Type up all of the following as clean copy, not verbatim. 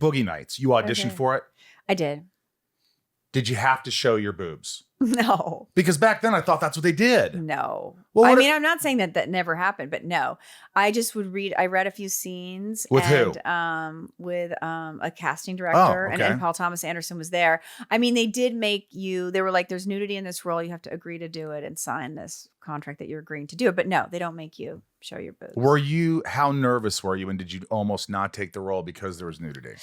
Boogie Nights. You auditioned Okay. for it. I did. Did you have to show your boobs? No. Because back then I thought that's what they did. No. Well, I what mean, I'm not saying that never happened, but no. I just would read. I read a few scenes With who? with a casting director, okay. and Paul Thomas Anderson was there. I mean, they did make you. They were like, "There's nudity in this role. You have to agree to do it and sign this contract that you're agreeing to do it." But no, they don't make you show your boobs. How nervous were you, and did you almost not take the role because there was nudity?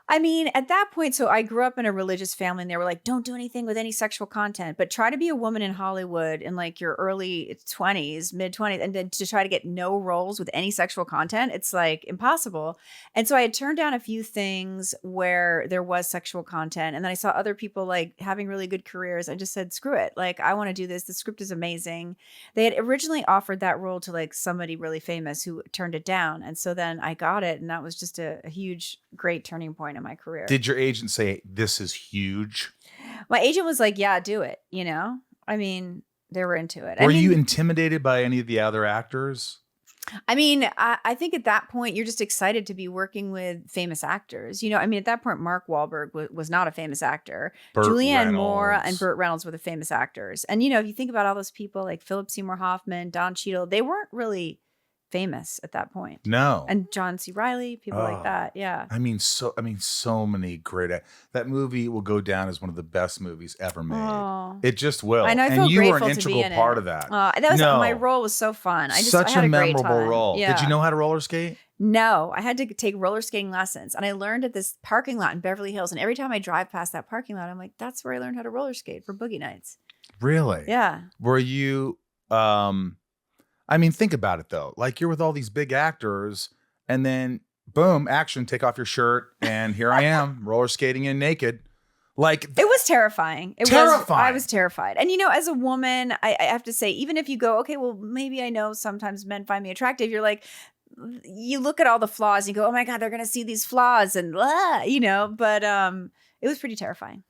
I mean, at that point, so I grew up in a religious family and they were like, don't do anything with any sexual content, but try to be a woman in Hollywood in like your early 20s, mid 20s, and then to try to get no roles with any sexual content, it's like impossible. And so I had turned down a few things where there was sexual content. And then I saw other people like having really good careers. I just said, screw it. Like, I want to do this. The script is amazing. They had originally offered that role to like somebody really famous who turned it down. And so then I got it. And that was just a huge, great turning point in my career. Did your agent say, this is huge? My agent was like, yeah, do it. You know, I mean, they were into it. Were you intimidated by any of the other actors? I mean, I think at that point, you're just excited to be working with famous actors. You know, I mean, at that point, Mark Wahlberg was not a famous actor. Julianne Moore and Burt Reynolds were the famous actors. And, you know, if you think about all those people like Philip Seymour Hoffman, Don Cheadle, they weren't really famous at that point. No. And John C. Reilly, people like that. Yeah. I mean, so many great. That movie will go down as one of the best movies ever made. Oh. It just will. I know. I and you were an integral part of that. My role was so fun. I had a memorable great time. Role. Yeah. Did you know how to roller skate? No, I had to take roller skating lessons, and I learned at this parking lot in Beverly Hills. And every time I drive past that parking lot, I'm like, that's where I learned how to roller skate for Boogie Nights. Really? Yeah. Were you? I mean, think about it though. Like, you're with all these big actors, and then boom, action, take off your shirt, and here I am, roller skating in naked. Like, it was terrifying. I was terrified. And you know, as a woman, I have to say, even if you go, okay, well, maybe I know sometimes men find me attractive, you're like, you look at all the flaws, and you go, oh my God, they're gonna see these flaws, and you know, but it was pretty terrifying.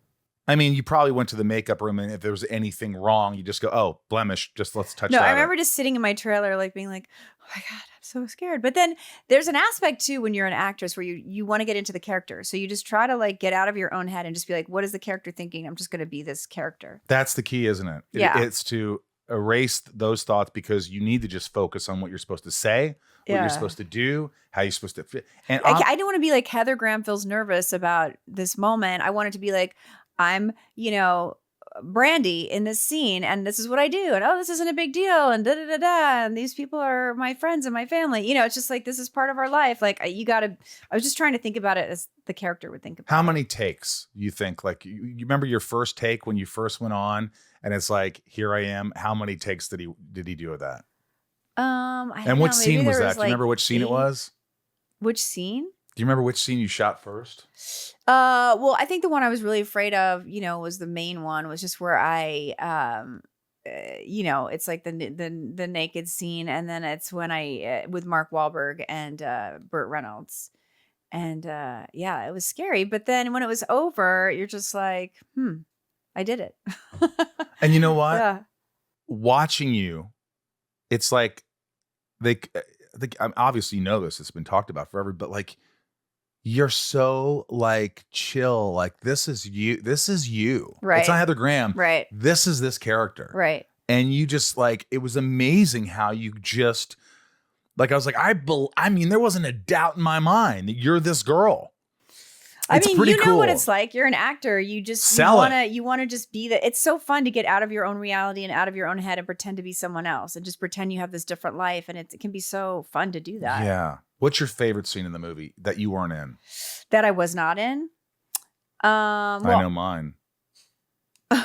I mean, you probably went to the makeup room, and if there was anything wrong, you just go, oh, blemish, just let's touch that. No, I remember just sitting in my trailer, like being like, oh my God, I'm so scared. But then there's an aspect too, when you're an actress, where you want to get into the character. So you just try to like get out of your own head and just be like, what is the character thinking? I'm just going to be this character. That's the key, isn't it? Yeah. It's to erase those thoughts, because you need to just focus on what you're supposed to say, what you're supposed to do, how you're supposed to fit. And I didn't want to be like, Heather Graham feels nervous about this moment. I wanted to be like, I'm, you know, Brandy in this scene, and this is what I do, and oh, this isn't a big deal, and da da da da, and these people are my friends and my family. You know, it's just like, this is part of our life. Like, I was just trying to think about it as the character would think about it. How many takes you think? Like, you remember your first take when you first went on, and it's like, here I am. How many takes did he do with that? And which scene was that? Do you remember which scene it was? Which scene? Do you remember which scene you shot first? Well, I think the one I was really afraid of, you know, was the main one, was just where I, you know, it's like the naked scene. And then it's when with Mark Wahlberg and Burt Reynolds. And yeah, it was scary. But then when it was over, you're just like, I did it. And you know what? Yeah. Watching you, it's like, obviously you know this, it's been talked about forever, but like, you're so like chill. Like, this is you. Right. It's not Heather Graham. Right. This is this character. Right. And you just like, it was amazing how you just like, I was like, I mean, there wasn't a doubt in my mind that you're this girl. I mean, you know what it's like. You're an actor. You just you want to just be that. It's so fun to get out of your own reality and out of your own head and pretend to be someone else and just pretend you have this different life. And it can be so fun to do that. Yeah. What's your favorite scene in the movie that you weren't in? That I was not in? I know mine.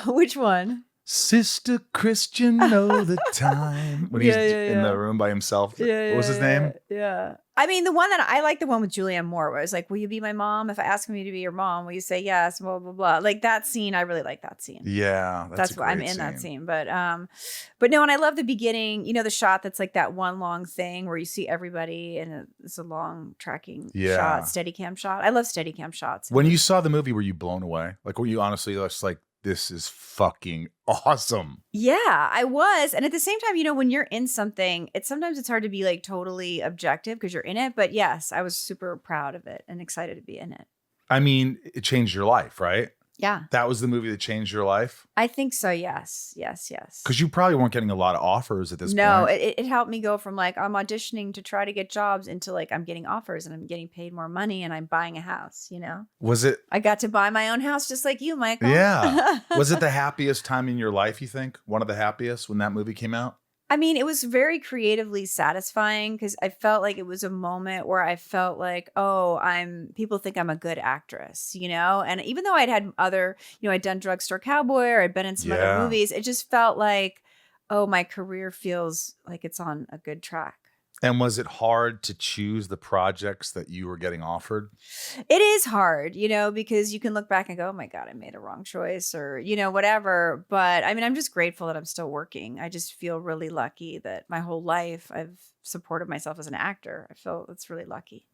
Which one? Sister Christian, know the time. When he's in the room by himself. What was his name? Yeah. I mean, the one that I like, the one with Julianne Moore, where I was like, will you be my mom? If I ask me to be your mom, will you say yes? Blah, blah, blah. Like that scene, I really like that scene. Yeah. That's why I'm in that scene. But no, and I love the beginning, you know, the shot that's like that one long thing where you see everybody and it's a long tracking shot, Steadicam shot. I love Steadicam shots. When you saw the movie, were you blown away? Like, were you honestly just like, this is fucking awesome? Yeah, I was. And at the same time, you know, when you're in something, sometimes it's hard to be like totally objective because you're in it. But yes, I was super proud of it and excited to be in it. I mean, it changed your life, right? Yeah. That was the movie that changed your life? I think so. Yes. Yes. Because Yes. you probably weren't getting a lot of offers at this No, point. it helped me go from like I'm auditioning to try to get jobs into like I'm getting offers and I'm getting paid more money and I'm buying a house, you know? Was it? I got to buy my own house just like you, Michael. Yeah. Was it the happiest time in your life, you think? One of the happiest when that movie came out? I mean, it was very creatively satisfying because I felt like it was a moment where I felt like, oh, people think I'm a good actress, you know? And even though I'd had other, I'd done Drugstore Cowboy or I'd been in some other Yeah. movies, it just felt like, oh, my career feels like it's on a good track. And was it hard to choose the projects that you were getting offered? It is hard, because you can look back and go, oh my God, I made a wrong choice or, whatever. But I mean, I'm just grateful that I'm still working. I just feel really lucky that my whole life I've supported myself as an actor. I feel it's really lucky.